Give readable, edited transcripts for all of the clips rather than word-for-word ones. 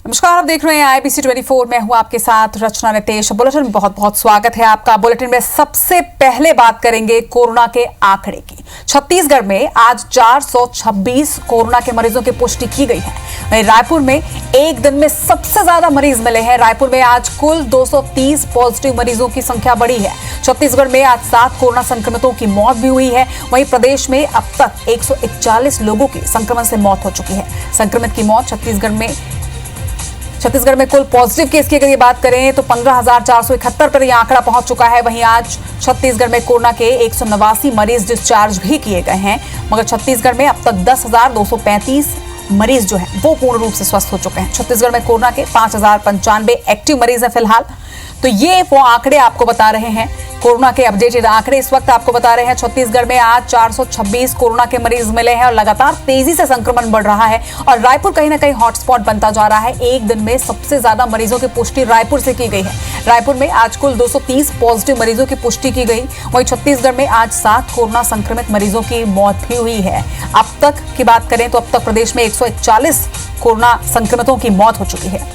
नमस्कार, आप देख रहे हैं IBC 24। मैं हूं आपके साथ रचना नितेश। बुलेटिन में बहुत बहुत स्वागत है आपका। बुलेटिन में सबसे पहले बात करेंगे कोरोना के आंकड़े की। छत्तीसगढ़ में आज 426 कोरोना के मरीजों की पुष्टि की गई है। रायपुर में एक दिन में सबसे ज्यादा मरीज मिले हैं। रायपुर में आज कुल 230 पॉजिटिव मरीजों की संख्या बढ़ी है। छत्तीसगढ़ में आज 7 कोरोना संक्रमितों की मौत भी हुई है। वहीं प्रदेश में अब तक 141 लोगों की संक्रमण से मौत हो चुकी है। संक्रमित की मौत छत्तीसगढ़ में कुल पॉजिटिव केस की अगर ये बात करें तो 15,471 पर यह आंकड़ा पहुंच चुका है। वहीं आज छत्तीसगढ़ में कोरोना के 189 मरीज डिस्चार्ज भी किए गए हैं, मगर छत्तीसगढ़ में अब तक 10,235 मरीज जो हैं वो पूर्ण रूप से स्वस्थ हो चुके हैं। छत्तीसगढ़ में कोरोना के 5,095 एक्टिव मरीज हैं फिलहाल। तो ये वो आंकड़े आपको बता रहे हैं, कोरोना के अपडेटेड आंकड़े इस वक्त आपको बता रहे हैं। छत्तीसगढ़ में आज 426 कोरोना के मरीज मिले हैं और लगातार तेजी से संक्रमण बढ़ रहा है और रायपुर कहीं ना कहीं हॉटस्पॉट बनता जा रहा है। एक दिन में सबसे ज्यादा मरीजों की पुष्टि रायपुर से की गई है। रायपुर में आज कुल 230 पॉजिटिव मरीजों की पुष्टि की गई। वहीं छत्तीसगढ़ में आज 7 कोरोना संक्रमित मरीजों की मौत भी हुई है। अब तक की बात करें तो अब तक प्रदेश में 141 कोरोना संक्रमितों की मौत हो चुकी है।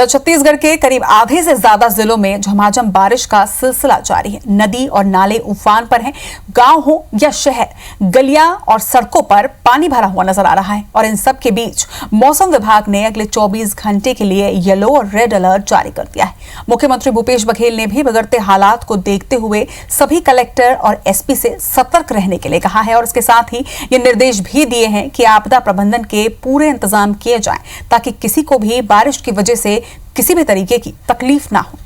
छत्तीसगढ़ के करीब आधे से ज्यादा जिलों में झमाझम बारिश का सिलसिला जारी है। नदी और नाले उफान पर हैं। गांव हो या शहर, गलियां और सड़कों पर पानी भरा हुआ नजर आ रहा है और इन सब के बीच मौसम विभाग ने अगले 24 घंटे के लिए येलो और रेड अलर्ट जारी कर दिया है। मुख्यमंत्री भूपेश बघेल ने भी बिगड़ते हालात को देखते हुए सभी कलेक्टर और एसपी से सतर्क रहने के लिए कहा है और इसके साथ ही ये निर्देश भी दिए हैं कि आपदा प्रबंधन के पूरे इंतजाम किए जाएं ताकि किसी को भी बारिश की वजह से किसी भी तरीके की तकलीफ ना हो।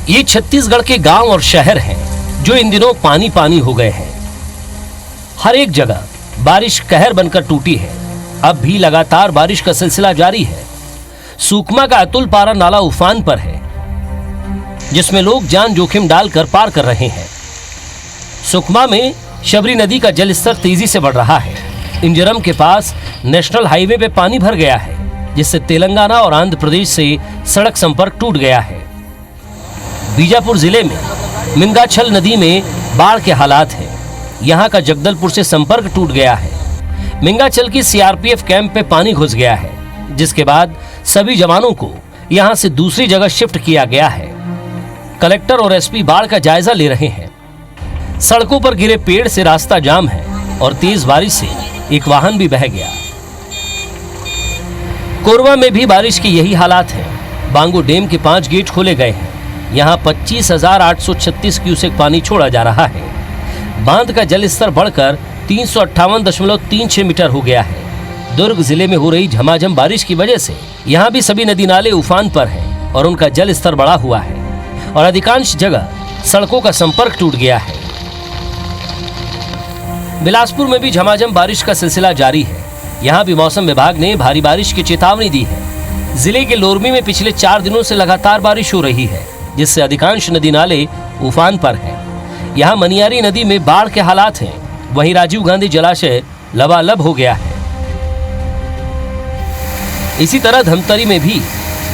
ये छत्तीसगढ़ के गांव और शहर हैं जो इन दिनों पानी पानी हो गए हैं। हर एक जगह बारिश कहर बनकर टूटी है। अब भी लगातार बारिश का सिलसिला जारी है। सुकमा का अतुल पारा नाला उफान पर है, जिसमें लोग जान जोखिम डालकर पार कर रहे हैं। सुकमा में शबरी नदी का जलस्तर तेजी से बढ़ रहा है। इंजरम के पास नेशनल हाईवे पे पानी भर गया है, जिससे तेलंगाना और आंध्र प्रदेश से सड़क संपर्क टूट गया है। बीजापुर जिले में मिंगाछल नदी में बाढ़ के हालात हैं। यहाँ का जगदलपुर से संपर्क टूट गया है। मिंगाचल की सीआरपीएफ कैंप पे पानी घुस गया है, जिसके बाद सभी जवानों को यहाँ से दूसरी जगह शिफ्ट किया गया है। कलेक्टर और एसपी बाढ़ का जायजा ले रहे हैं। सड़कों पर गिरे पेड़ से रास्ता जाम है और तेज बारिश से एक वाहन भी बह गया। कोरबा में भी बारिश के यही हालात हैं। बांगो डैम के 5 गेट खोले गए हैं। यहाँ 25,836 क्यूसेक पानी छोड़ा जा रहा है। बांध का जल स्तर बढ़कर 358.36 मीटर हो गया है। दुर्ग जिले में हो रही झमाझम बारिश की वजह से यहाँ भी सभी नदी नाले उफान पर हैं और उनका जल स्तर बढ़ा हुआ है और अधिकांश जगह सड़कों का संपर्क टूट गया है। बिलासपुर में भी झमाझम बारिश का सिलसिला जारी है। यहाँ भी मौसम विभाग ने भारी बारिश की चेतावनी दी है। जिले के लोरमी में पिछले 4 दिनों से लगातार बारिश हो रही है, जिससे अधिकांश नदी नाले उफान पर हैं। यहाँ मनियारी नदी में बाढ़ के हालात हैं। वहीं राजीव गांधी जलाशय लबालब हो गया है। इसी तरह धमतरी में भी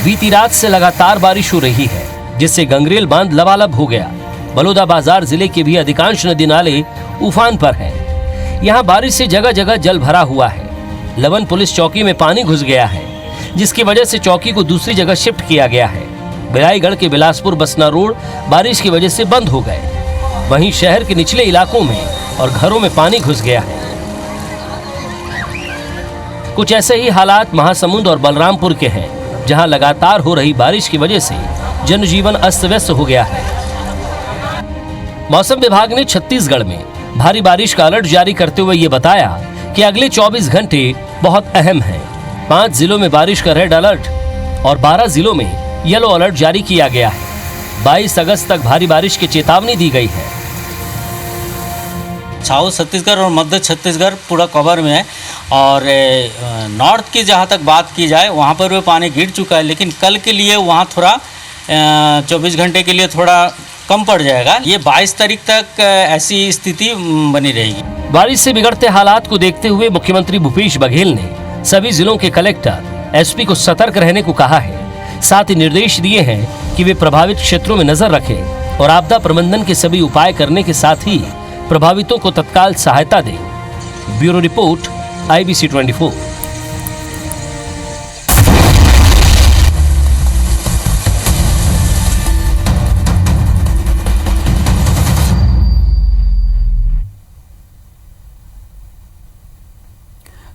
बीती रात से लगातार बारिश हो रही है, जिससे गंगरेल बांध लबालब हो गया। बलौदाबाजार जिले के भी अधिकांश नदी नाले उफान पर हैं। यहाँ बारिश से जगह जगह जल भरा हुआ है। लवन पुलिस चौकी में पानी घुस गया है, जिसकी वजह से चौकी को दूसरी जगह शिफ्ट किया गया है। बिलाईगढ़ के बिलासपुर बसना रोड बारिश की वजह से बंद हो गए। वहीं शहर के निचले इलाकों में और घरों में पानी घुस गया है। कुछ ऐसे ही हालात महासमुंद और बलरामपुर के हैं, जहां लगातार हो रही बारिश की वजह से जनजीवन अस्त व्यस्त हो गया है। मौसम विभाग ने छत्तीसगढ़ में भारी बारिश का अलर्ट जारी करते हुए ये बताया कि अगले 24 घंटे बहुत अहम हैं। 5 जिलों में बारिश का रेड अलर्ट और 12 जिलों में येलो अलर्ट जारी किया गया है। 22 अगस्त तक भारी बारिश की चेतावनी दी गई है। साउथ छत्तीसगढ़ और मध्य छत्तीसगढ़ पूरा कवर में है और नॉर्थ की जहाँ तक बात की जाए वहाँ पर भी पानी गिर चुका है, लेकिन कल के लिए वहाँ थोड़ा 24 घंटे के लिए थोड़ा कम पड़ जाएगा। ये 22 तारीख तक ऐसी स्थिति बनी रहेगी। बारिश से बिगड़ते हालात को देखते हुए मुख्यमंत्री भूपेश बघेल ने सभी जिलों के कलेक्टर, एसपी को सतर्क रहने को कहा है। साथ ही निर्देश दिए हैं कि वे प्रभावित क्षेत्रों में नजर रखें और आपदा प्रबंधन के सभी उपाय करने के साथ ही प्रभावितों को तत्काल सहायता दें। Bureau report, IBC 24।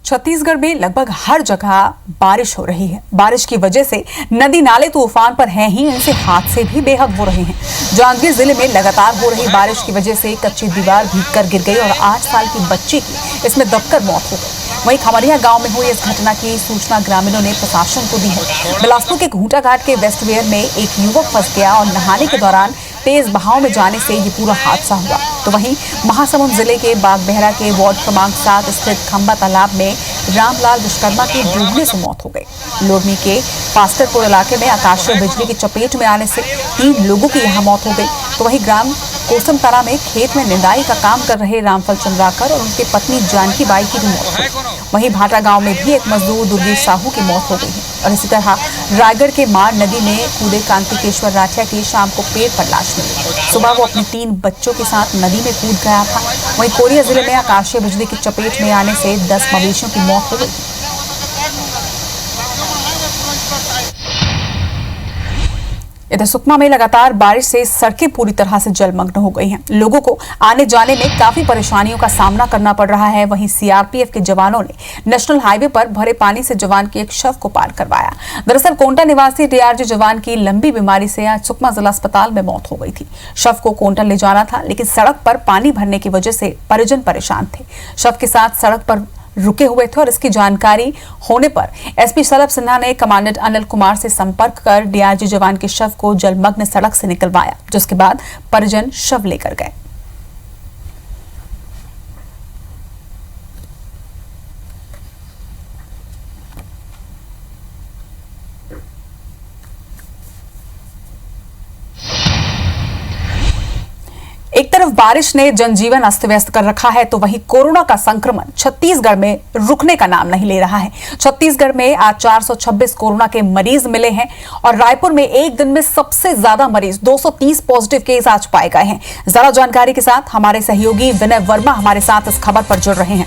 छत्तीसगढ़ में लगभग हर जगह बारिश हो रही है। बारिश की वजह से नदी नाले तो उफान पर हैं ही, इनसे हादसे भी बेहद हो रहे हैं। जांजगीर जिले में लगातार हो रही बारिश की वजह से कच्ची दीवार भीगकर गिर गई और 8 साल की बच्ची की इसमें दबकर मौत हो गई। वहीं खमरिया गांव में हुई इस घटना की सूचना ग्रामीणों ने प्रशासन को दी है। बिलासपुर के घूंटा घाट के वेस्टवेयर में एक युवक फंस गया और नहाने के दौरान तेज बहाव में जाने से ये पूरा हादसा हुआ। तो वहीं महासमुंद जिले के बागबहरा के वार्ड क्रमांक 7 स्थित खंबा तालाब में रामलाल विश्वकर्मा की डूबने से मौत हो गई। लोरमी के पास्टरपुर इलाके में आकाशीय बिजली की चपेट में आने से 3 लोगों की यहां मौत हो गई। तो वहीं ग्राम कोसमतारा में खेत में निंदाई का काम कर रहे रामफल चंद्राकर और उनकी पत्नी जानकी बाई की भी मौत हो गई। वहीं भाटा गांव में भी एक मजदूर दुर्गेश साहू की मौत हो गई है। और इसी तरह रायगढ़ के मार नदी में कूदे कांतिकेश्वर राठिया की शाम को पेड़ पर लाश मिली। सुबह वो अपने 3 बच्चों के साथ नदी में कूद गया था। वहीं कोरिया जिले में आकाशीय बिजली की चपेट में आने से 10 मवेशियों की मौत हो गई। इधर सुकमा में लगातार बारिश से सड़कें पूरी तरह से जलमग्न हो गई हैं। लोगों को आने जाने में काफी परेशानियों का सामना करना पड़ रहा है। वहीं सीआरपीएफ के जवानों ने नेशनल हाईवे पर भरे पानी से जवान के एक शव को पार करवाया। दरअसल कोंटा निवासी डीआरजी जवान की लंबी बीमारी से आज सुकमा जिला अस्पताल में मौत हो गई थी। शव को कोंटा ले जाना था, लेकिन सड़क पर पानी भरने की वजह से परिजन परेशान थे। शव के साथ सड़क पर रुके हुए थे और इसकी जानकारी होने पर एसपी सलभ सिन्हा ने कमांडेंट अनिल कुमार से संपर्क कर डीआरजी जवान के शव को जलमग्न सड़क से निकलवाया, जिसके बाद परिजन शव लेकर गए। एक तरफ बारिश ने जनजीवन अस्त व्यस्त कर रखा है, तो वहीं कोरोना का संक्रमण छत्तीसगढ़ में रुकने का नाम नहीं ले रहा है। छत्तीसगढ़ में आज 426 कोरोना के मरीज मिले हैं और रायपुर में एक दिन में सबसे ज्यादा मरीज 230 पॉजिटिव केस आज पाए गए हैं। ज्यादा जानकारी के साथ हमारे सहयोगी विनय वर्मा हमारे साथ इस खबर पर जुड़ रहे हैं।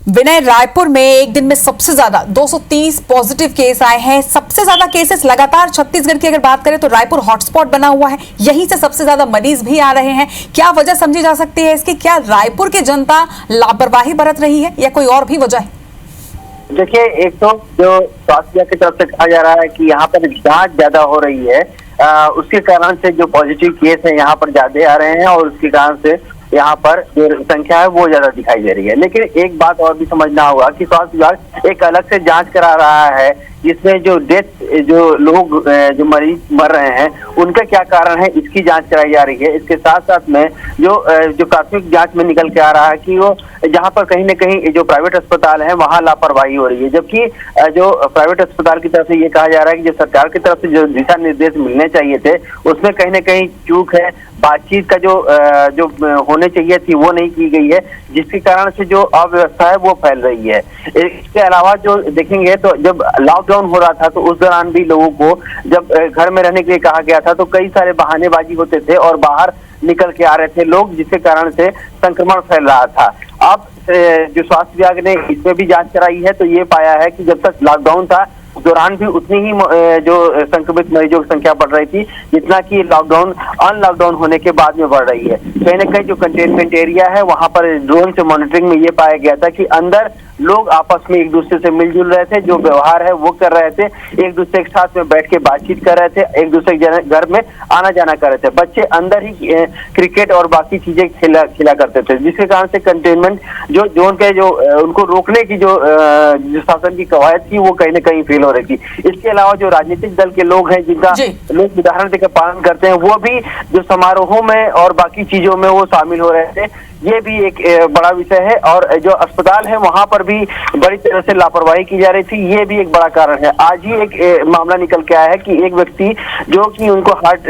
विनय, रायपुर में एक दिन में सबसे ज्यादा 230 पॉजिटिव केस आए हैं। सबसे ज्यादा केसेस लगातार छत्तीसगढ़ की अगर बात करें तो रायपुर हॉटस्पॉट बना हुआ है, यहीं से सबसे ज्यादा मरीज भी आ रहे हैं। क्या वजह समझी जा सकती है इसकी? क्या रायपुर की जनता लापरवाही बरत रही है या कोई और भी वजह है? देखिए, एक तो जो स्वास्थ्य विभाग की तरफ से कहा जा रहा है कि यहाँ पर जांच ज्यादा हो रही है, उसके कारण से जो पॉजिटिव केस है यहाँ पर ज्यादा आ रहे हैं और उसके कारण से यहाँ पर जो संख्या है वो ज्यादा दिखाई दे रही है। लेकिन एक बात और भी समझना होगा कि स्वास्थ्य विभाग एक अलग से जांच करा रहा है, जिसमें जो डेथ जो लोग जो मरीज मर रहे हैं उनका क्या कारण है इसकी जांच कराई जा रही है। इसके साथ साथ में जो प्राथमिक जांच में निकल के आ रहा है कि वो जहाँ पर कहीं न कहीं जो प्राइवेट अस्पताल है वहाँ लापरवाही हो रही है, जबकि जो प्राइवेट अस्पताल की तरफ से ये कहा जा रहा है कि जो सरकार की तरफ से जो दिशा निर्देश मिलने चाहिए थे उसमें कहीं न कहीं चूक है। बातचीत का जो होने चाहिए थी वो नहीं की गई है, जिसके कारण से जो अव्यवस्था है वो फैल रही है। इसके अलावा जो देखेंगे तो जब लॉकडाउन हो रहा था तो उस दौरान भी लोगों को जब घर में रहने के लिए कहा गया था तो कई सारे बहानेबाजी होते थे और बाहर निकल के आ रहे थे लोग, जिसके कारण से संक्रमण फैल रहा था। अब जो स्वास्थ्य विभाग ने इसमें भी जांच कराई है तो ये पाया है कि जब तक लॉकडाउन था उस दौरान भी उतनी ही जो संक्रमित मरीजों की संख्या बढ़ रही थी जितना कि अनलॉकडाउन होने के बाद में बढ़ रही है। कहीं न कहीं जो कंटेनमेंट एरिया है वहां पर ड्रोन से मॉनिटरिंग में ये पाया गया था कि अंदर लोग आपस में एक दूसरे से मिलजुल रहे थे, जो व्यवहार है वो कर रहे थे, एक दूसरे के साथ में बैठ के बातचीत कर रहे थे, एक दूसरे के घर में आना जाना कर रहे थे। बच्चे अंदर ही क्रिकेट और बाकी चीजें खेला करते थे, जिसके कारण से कंटेनमेंट जो जोन के जो उनको रोकने की जो शासन की कवायद थी वो कहीं न कहीं फेल हो रही थी। इसके अलावा जो राजनीतिक दल के लोग हैं जिनका लोग उदाहरण देकर पालन करते हैं वो भी जो समारोहों में और बाकी चीजों में वो शामिल हो रहे थे, ये भी एक बड़ा विषय है। और जो अस्पताल है वहां पर भी बड़ी तरह से लापरवाही की जा रही थी, ये भी एक बड़ा कारण है। आज ही एक मामला निकल के आया है कि एक व्यक्ति जो कि उनको हार्ट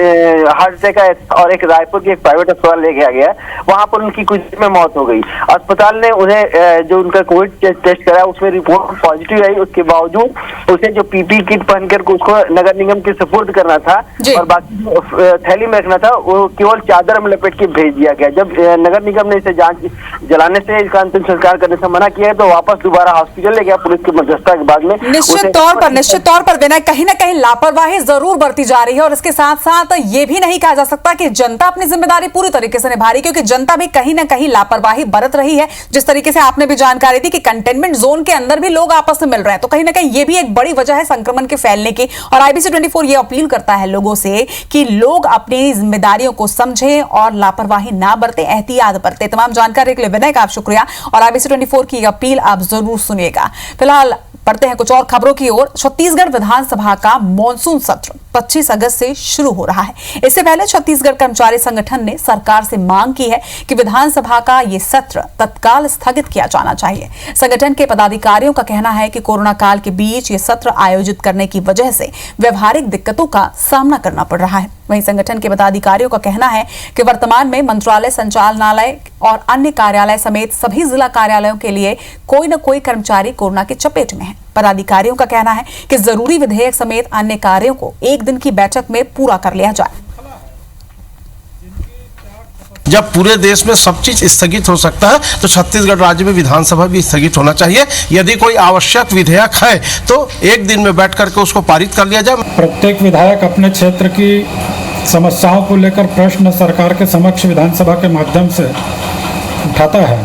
अटैक का और एक रायपुर के एक प्राइवेट अस्पताल ले गया गया, वहां पर उनकी कुछ में मौत हो गई। अस्पताल ने उन्हें जो उनका कोविड टेस्ट कराया उसमें रिपोर्ट पॉजिटिव आई, उसके बावजूद उसे जो पीपी किट पहनकर उसको नगर निगम के सुपुर्द करना था और बाकी जो थैली में रखना था वो केवल चादर में लपेट के भेज दिया गया। जब नगर निगम ने इसे जांच जलाने से, इसका अंतिम संस्कार करने से मना किया है तो वापस दोबारा हॉस्पिटल ले गया पुलिस की मध्यस्थता के बाद में। निश्चित तौर पर विनय, कहीं ना कहीं लापरवाही जरूर बरती जा रही है और इसके साथ साथ ये भी नहीं कहा जा सकता कि जनता अपनी जिम्मेदारी पूरी तरीके से निभा रही है, क्योंकि जनता भी कहीं ना कहीं लापरवाही बरत रही है। जिस तरीके से आपने भी जानकारी दी कि कंटेनमेंट जोन के अंदर भी लोग आपस में मिल रहे हैं, तो कहीं ना कहीं ये भी एक बड़ी वजह है संक्रमण के फैलने की। और IBC 24 ये अपील करता है लोगों से कि लोग अपनी जिम्मेदारियों को समझें और लापरवाही ना बरतें, एहतियात बरतें। तमाम जानकारी के लिए विनय का शुक्रिया और IBC 24 की अपील आप जरूर सुनिएगा। फिलहाल बढ़ते हैं कुछ और खबरों की ओर। छत्तीसगढ़ विधानसभा का मॉनसून सत्र 25 अगस्त से शुरू हो रहा है। इससे पहले छत्तीसगढ़ कर्मचारी संगठन ने सरकार से मांग की है कि विधानसभा का यह सत्र तत्काल स्थगित किया जाना चाहिए। संगठन के पदाधिकारियों का कहना है कि कोरोना काल के बीच ये सत्र आयोजित करने की वजह से व्यवहारिक दिक्कतों का सामना करना पड़ रहा है। वहीं संगठन के पदाधिकारियों का कहना है कि वर्तमान में मंत्रालय, संचालनालय और अन्य कार्यालय समेत सभी जिला कार्यालयों के लिए कोई न कोई कर्मचारी कोरोना की चपेट में है। पदाधिकारियों का कहना है कि जरूरी विधेयक समेत अन्य कार्यों को एक दिन की बैठक में पूरा कर लिया जाए। जब पूरे देश में सब चीज स्थगित हो सकता है तो छत्तीसगढ़ राज्य में विधानसभा भी स्थगित होना चाहिए। यदि कोई आवश्यक विधेयक है तो एक दिन में बैठ करके उसको पारित कर लिया जाए। प्रत्येक विधायक अपने क्षेत्र की समस्याओं को लेकर प्रश्न सरकार के समक्ष विधानसभा के माध्यम से उठाता है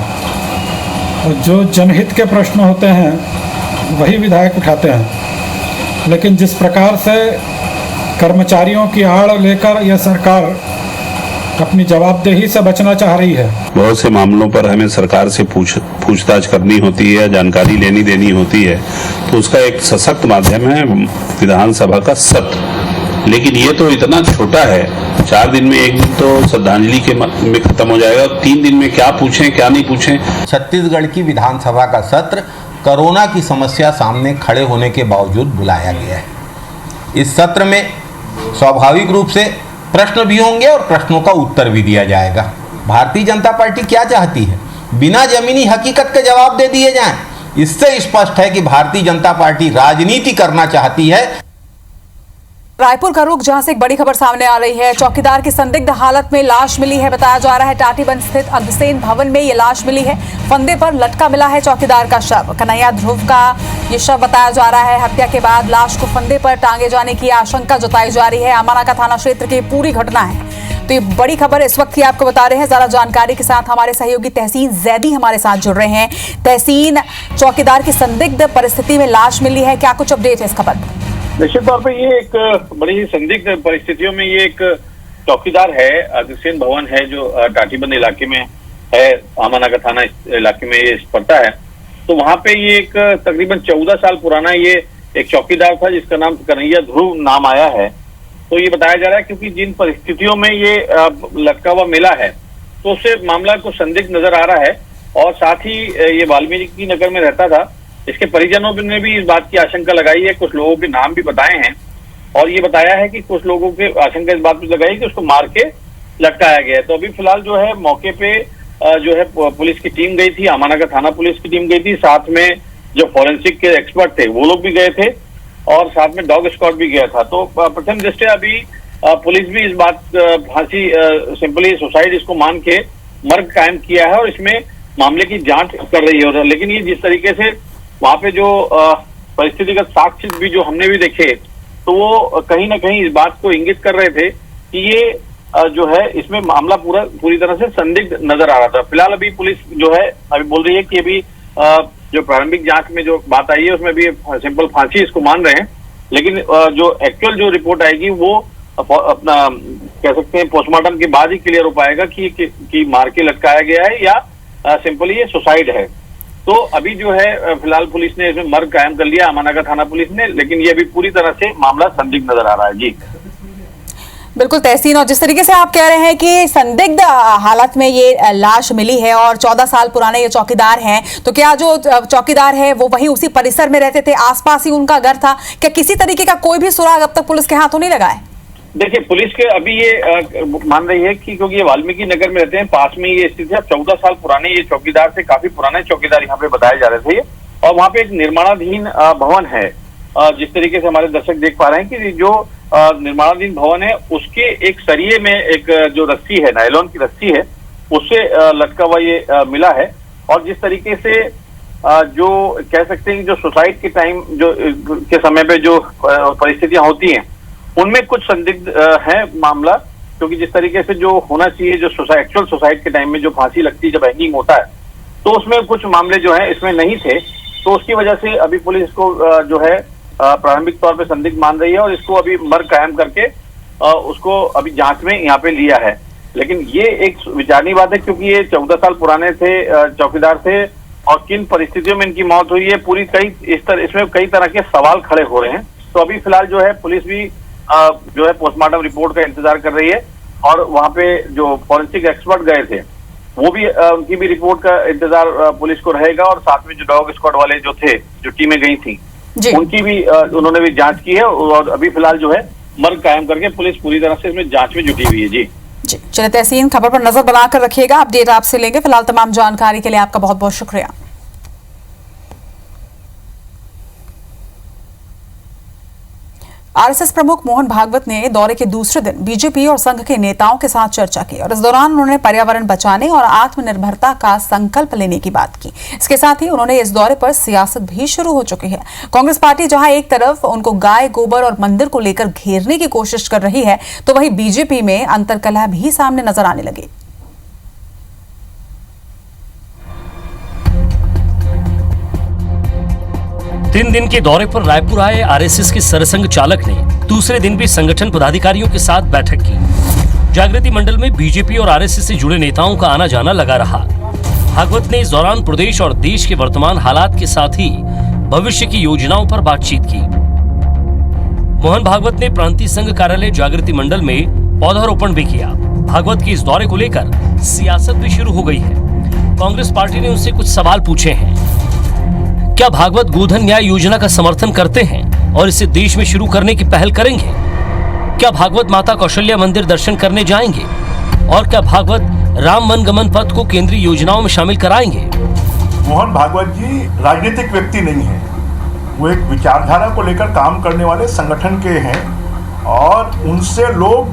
और जो जनहित के प्रश्न होते हैं वही विधायक उठाते हैं। लेकिन जिस प्रकार से कर्मचारियों की आड़ लेकर यह सरकार अपनी जवाबदेही से बचना चाह रही है, बहुत से मामलों पर हमें सरकार से पूछताछ करनी होती है, जानकारी लेनी देनी होती है, तो उसका एक सशक्त माध्यम है विधानसभा का सत्र। लेकिन ये तो इतना छोटा है, 4 दिन में एक दिन तो श्रद्धांजलि के में खत्म हो जाएगा। 3 दिन में क्या पूछें क्या नहीं पूछें। छत्तीसगढ़ की विधानसभा का सत्र कोरोना की समस्या सामने खड़े होने के बावजूद बुलाया गया है। इस सत्र में स्वाभाविक रूप से प्रश्न भी होंगे और प्रश्नों का उत्तर भी दिया जाएगा। भारतीय जनता पार्टी क्या चाहती है? बिना जमीनी हकीकत के जवाब दे दिए जाएं। इससे स्पष्ट है कि भारतीय जनता पार्टी राजनीति करना चाहती है। रायपुर का रुख, जहां से एक बड़ी खबर सामने आ रही है। चौकीदार की संदिग्ध हालत में लाश मिली है। बताया जा रहा है टाटीबंध स्थित अग्रसेन भवन में ये लाश मिली है। फंदे पर लटका मिला है चौकीदार का शव। कन्हैया ध्रुव का ये शव बताया जा रहा है। हत्या के बाद लाश को फंदे पर टांगे जाने की आशंका जताई जा रही है। अमानाका थाना क्षेत्र की पूरी घटना है। तो ये बड़ी खबर इस वक्त की आपको बता रहे हैं। ज्यादा जानकारी के साथ हमारे सहयोगी तहसीन जैदी हमारे साथ जुड़ रहे हैं। तहसीन, चौकीदार की संदिग्ध परिस्थिति में लाश मिली है, क्या कुछ अपडेट है इस खबर पर? निश्चित तौर पे ये एक बड़ी ही संदिग्ध परिस्थितियों में ये एक चौकीदार है। अग्रसेन भवन है जो टाटीबंध इलाके में है, अमानाका थाना इलाके में ये पड़ता है। तो वहां पे ये एक तकरीबन 14 साल पुराना ये एक चौकीदार था जिसका नाम कन्हैया ध्रुव नाम आया है। तो ये बताया जा रहा है क्योंकि जिन परिस्थितियों में ये लटका हुआ मिला है तो उससे मामला को संदिग्ध नजर आ रहा है। और साथ ही ये वाल्मीकि नगर में रहता था। इसके परिजनों ने भी इस बात की आशंका लगाई है, कुछ लोगों के नाम भी बताए हैं और ये बताया है कि कुछ लोगों के आशंका इस बात पर लगाई कि उसको मार के लटकाया गया है। तो अभी फिलहाल जो है मौके पे जो है पुलिस की टीम गई थी, अमानाका थाना पुलिस की टीम गई थी, साथ में जो फॉरेंसिक के एक्सपर्ट थे वो लोग भी गए थे और साथ में डॉग स्क्वाड भी गया था। तो प्रथम दृष्टया अभी पुलिस भी इस बात फांसी सिंपली सुसाइड इसको मान के मर्ग कायम किया है और इसमें मामले की जांच कर रही है। लेकिन ये जिस तरीके से वहां पे जो परिस्थितिगत साक्ष्य भी जो हमने भी देखे तो वो कहीं ना कहीं इस बात को इंगित कर रहे थे कि ये जो है इसमें मामला पूरी तरह से संदिग्ध नजर आ रहा था। फिलहाल अभी पुलिस जो है अभी बोल रही है कि अभी जो प्रारंभिक जांच में जो बात आई है उसमें भी सिंपल फांसी इसको मान रहे हैं। लेकिन जो एक्चुअल जो रिपोर्ट आएगी वो अपना कह सकते हैं पोस्टमार्टम के बाद ही क्लियर हो पाएगा कि मार के लटकाया गया है या सिंपली ये सुसाइड है। तो अभी जो है फिलहाल पुलिस ने इसमें मर्ग कायम कर लिया, अमानाका थाना पुलिस ने, लेकिन ये अभी पूरी तरह से मामला संदिग्ध नजर आ रहा है। जी बिल्कुल तहसीन, और जिस तरीके से आप कह रहे हैं कि संदिग्ध हालत में ये लाश मिली है और 14 साल पुराने ये चौकीदार हैं, तो क्या जो चौकीदार है वो वहीं उसी परिसर में रहते थे, आसपास ही उनका घर था? क्या किसी तरीके का कोई भी सुराग अब तक पुलिस के हाथों नहीं लगा है? देखिए, पुलिस के अभी ये मान रही है कि क्योंकि ये वाल्मीकि नगर में रहते हैं, पास में ये स्थित है। 14 साल पुराने ये चौकीदार से, काफी पुराने चौकीदार यहाँ पे बताए जा रहे थे ये, और वहाँ पे एक निर्माणाधीन भवन है। जिस तरीके से हमारे दर्शक देख पा रहे हैं कि जो निर्माणाधीन भवन है उसके एक सरिये में एक जो रस्सी है, नायलॉन की रस्सी है, उससे लटका हुआ ये मिला है। और जिस तरीके से जो कह सकते हैं कि जो सुसाइड के टाइम जो के समय पे जो परिस्थितियां होती हैं उनमें कुछ संदिग्ध है मामला, क्योंकि जिस तरीके से जो होना चाहिए, जो एक्चुअल सुसाइड के टाइम में जो फांसी लगती है, जब हैंगिंग होता है, तो उसमें कुछ मामले जो है इसमें नहीं थे। तो उसकी वजह से अभी पुलिस को जो है प्रारंभिक तौर पे संदिग्ध मान रही है और इसको अभी मर्ग कायम करके उसको अभी जांच में यहाँ पे लिया है। लेकिन ये एक विचारनीय बात है, क्योंकि ये 14 साल पुराने थे, चौकीदार थे, और किन परिस्थितियों में इनकी मौत हुई है, पूरी इसमें कई तरह के सवाल खड़े हो रहे हैं। तो अभी फिलहाल जो है पुलिस भी जो है पोस्टमार्टम रिपोर्ट का इंतजार कर रही है, और वहाँ पे जो फॉरेंसिक एक्सपर्ट गए थे वो भी उनकी भी रिपोर्ट का इंतजार पुलिस को रहेगा, और साथ में जो डॉग स्क्वाड वाले जो थे, जो टीमें गई थी, उनकी भी उन्होंने भी जांच की है। और अभी फिलहाल जो है मर्ग कायम करके पुलिस पूरी तरह से इसमें जांच में जुटी हुई है। जी चलिए तहसीन, खबर पर नजर बनाकर रखिएगा, अपडेट आपसे लेंगे। फिलहाल तमाम जानकारी के लिए आपका बहुत बहुत शुक्रिया। आरएसएस प्रमुख मोहन भागवत ने दौरे के दूसरे दिन बीजेपी और संघ के नेताओं के साथ चर्चा की, और इस दौरान उन्होंने पर्यावरण बचाने और आत्मनिर्भरता का संकल्प लेने की बात की। इसके साथ ही उन्होंने इस दौरे पर सियासत भी शुरू हो चुकी है। कांग्रेस पार्टी जहां एक तरफ उनको गाय, गोबर और मंदिर को लेकर घेरने की कोशिश कर रही है, तो वहीं बीजेपी में अंतर्कलह भी सामने नजर आने लगी। 3 दिन के दौरे पर रायपुर आए आरएसएस के सरसंघ चालक ने दूसरे दिन भी संगठन पदाधिकारियों के साथ बैठक की। जागृति मंडल में बीजेपी और आरएसएस से जुड़े नेताओं का आना जाना लगा रहा। भागवत ने इस दौरान प्रदेश और देश के वर्तमान हालात के साथ ही भविष्य की योजनाओं पर बातचीत की। मोहन भागवत ने प्रांतीय संघ कार्यालय जागृति मंडल में पौधारोपण भी किया। भागवत के इस दौरे को लेकर सियासत भी शुरू हो गई है। कांग्रेस पार्टी ने उनसे कुछ सवाल पूछे हैं। क्या भागवत गोधन न्याय योजना का समर्थन करते हैं और इसे देश में शुरू करने की पहल करेंगे? क्या भागवत माता कौशल्या मंदिर दर्शन करने जाएंगे? और क्या भागवत राम वनगमन पथ को केंद्रीय योजनाओं में शामिल कराएंगे? मोहन भागवत जी राजनीतिक व्यक्ति नहीं है, वो एक विचारधारा को लेकर काम करने वाले संगठन के हैं, और उनसे लोग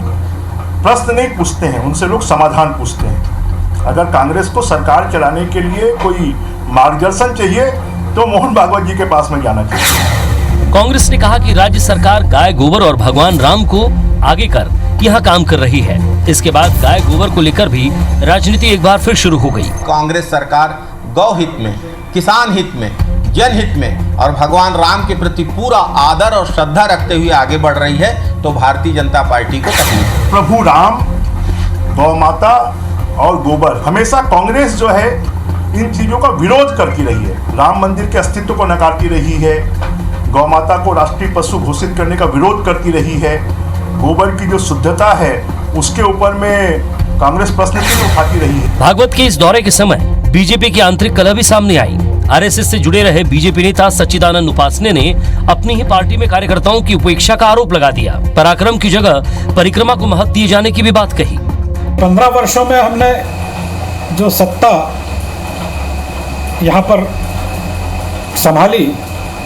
प्रश्न नहीं पूछते हैं, उनसे लोग समाधान पूछते हैं। अगर कांग्रेस को सरकार चलाने के लिए कोई मार्गदर्शन चाहिए तो मोहन भागवत जी के पास में जाना चाहिए। कांग्रेस ने कहा कि राज्य सरकार गाय, गोबर और भगवान राम को आगे कर यहाँ काम कर रही है। इसके बाद गाय, गोबर को लेकर भी राजनीति एक बार फिर शुरू हो गई। कांग्रेस सरकार गौ हित में, किसान हित में, जनहित में और भगवान राम के प्रति पूरा आदर और श्रद्धा रखते हुए आगे बढ़ रही है, तो भारतीय जनता पार्टी को तकलीफ है। प्रभु राम, गौ माता और गोबर, हमेशा कांग्रेस जो है इन चीजों का विरोध करती रही है। राम मंदिर के अस्तित्व को नकारती रही है, गौ माता को राष्ट्रीय पशु घोषित करने का विरोध करती रही है, गोबर की जो शुद्धता है उसके ऊपर में कांग्रेस प्रश्न क्यों उठाती रही है। भागवत के इस दौरे के समय बीजेपी की आंतरिक कलह भी सामने आई। आरएसएस से जुड़े रहे बीजेपी नेता सच्चिदानंद उपासने ने अपनी ही पार्टी में कार्यकर्ताओं की उपेक्षा का आरोप लगा दिया। पराक्रम की जगह परिक्रमा को महत्व दिए जाने की भी बात कही। 15 वर्षों में हमने जो सत्ता यहाँ पर संभाली,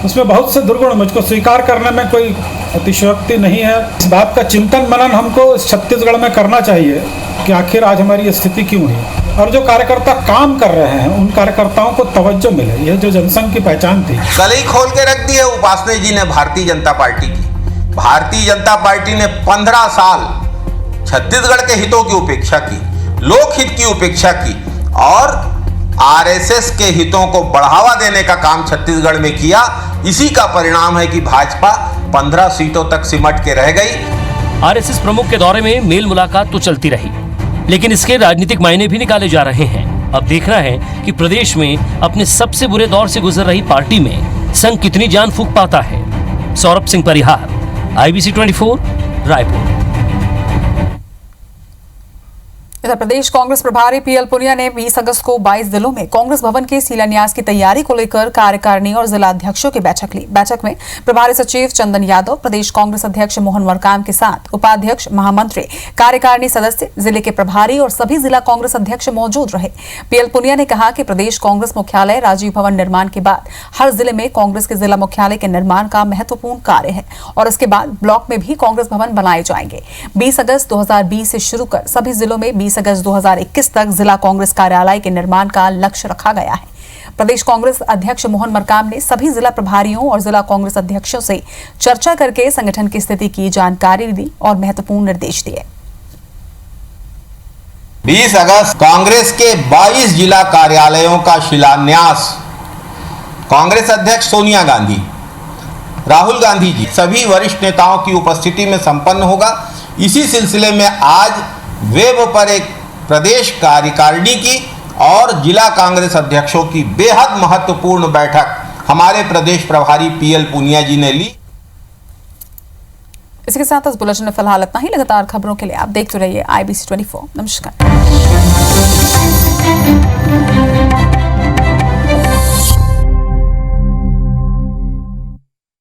उसमें बहुत से दुर्गुण मुझको स्वीकार करने में कोई अतिशयोक्ति नहीं है। इस बात का चिंतन मनन हमको छत्तीसगढ़ में करना चाहिए कि आखिर आज हमारी स्थिति क्यों हुई, और जो कार्यकर्ता काम कर रहे हैं उन कार्यकर्ताओं को तवज्जो मिले। यह जो जनसंघ की पहचान थी, कल ही खोल के रख दी है उपासने जी ने भारतीय जनता पार्टी की। भारतीय जनता पार्टी ने 15 साल छत्तीसगढ़ के हितों की उपेक्षा की, लोकहित की उपेक्षा की, और आरएसएस के हितों को बढ़ावा देने का काम छत्तीसगढ़ में किया। इसी का परिणाम है कि भाजपा 15 सीटों तक सिमट के रह गई। आरएसएस प्रमुख के दौरे में मेल मुलाकात तो चलती रही, लेकिन इसके राजनीतिक मायने भी निकाले जा रहे हैं। अब देखना है कि प्रदेश में अपने सबसे बुरे दौर से गुजर रही पार्टी में संघ कितनी जान फूंक पाता है। सौरभ सिंह परिहार, IBC 24, रायपुर। इधर प्रदेश कांग्रेस प्रभारी पीएल पुनिया ने 20 अगस्त को 22 जिलों में कांग्रेस भवन के शिलान्यास की तैयारी को लेकर कार्यकारिणी और जिला अध्यक्षों की बैठक ली। बैठक में प्रभारी सचिव चंदन यादव, प्रदेश कांग्रेस अध्यक्ष मोहन मरकाम के साथ उपाध्यक्ष, महामंत्री, कार्यकारिणी सदस्य, जिले के प्रभारी और सभी जिला कांग्रेस अध्यक्ष मौजूद रहे। पीएल पुनिया ने कहा कि प्रदेश कांग्रेस मुख्यालय राजीव भवन निर्माण के बाद हर जिले में कांग्रेस के जिला मुख्यालय के निर्माण का महत्वपूर्ण कार्य है और इसके बाद ब्लॉक में भी कांग्रेस भवन बनाए जाएंगे। 20 अगस्त 2020 से शुरू कर सभी जिलों में 20 अगस्त 2021 तक जिला कांग्रेस कार्यालय के निर्माण का लक्ष्य रखा गया है। प्रदेश कांग्रेस अध्यक्ष मोहन मरकाम ने सभी जिला प्रभारियों और जिला कांग्रेस अध्यक्षों से चर्चा करके संगठन की स्थिति की जानकारी दी और महत्वपूर्ण निर्देश दिए। 20 अगस्त कांग्रेस के 22 जिला कार्यालयों का शिलान्यास कांग्रेस अध्यक्ष सोनिया गांधी, राहुल गांधी जी, सभी वरिष्ठ नेताओं की उपस्थिति में संपन्न होगा। इसी सिलसिले में आज वेब पर एक प्रदेश कार्यकारिणी की और जिला कांग्रेस अध्यक्षों की बेहद महत्वपूर्ण बैठक हमारे प्रदेश प्रभारी पीएल पुनिया जी ने ली। इसके साथ इस बुलेटिन में फिलहाल इतना ही। लगातार खबरों के लिए आप देखते रहिए IBC 24। नमस्कार।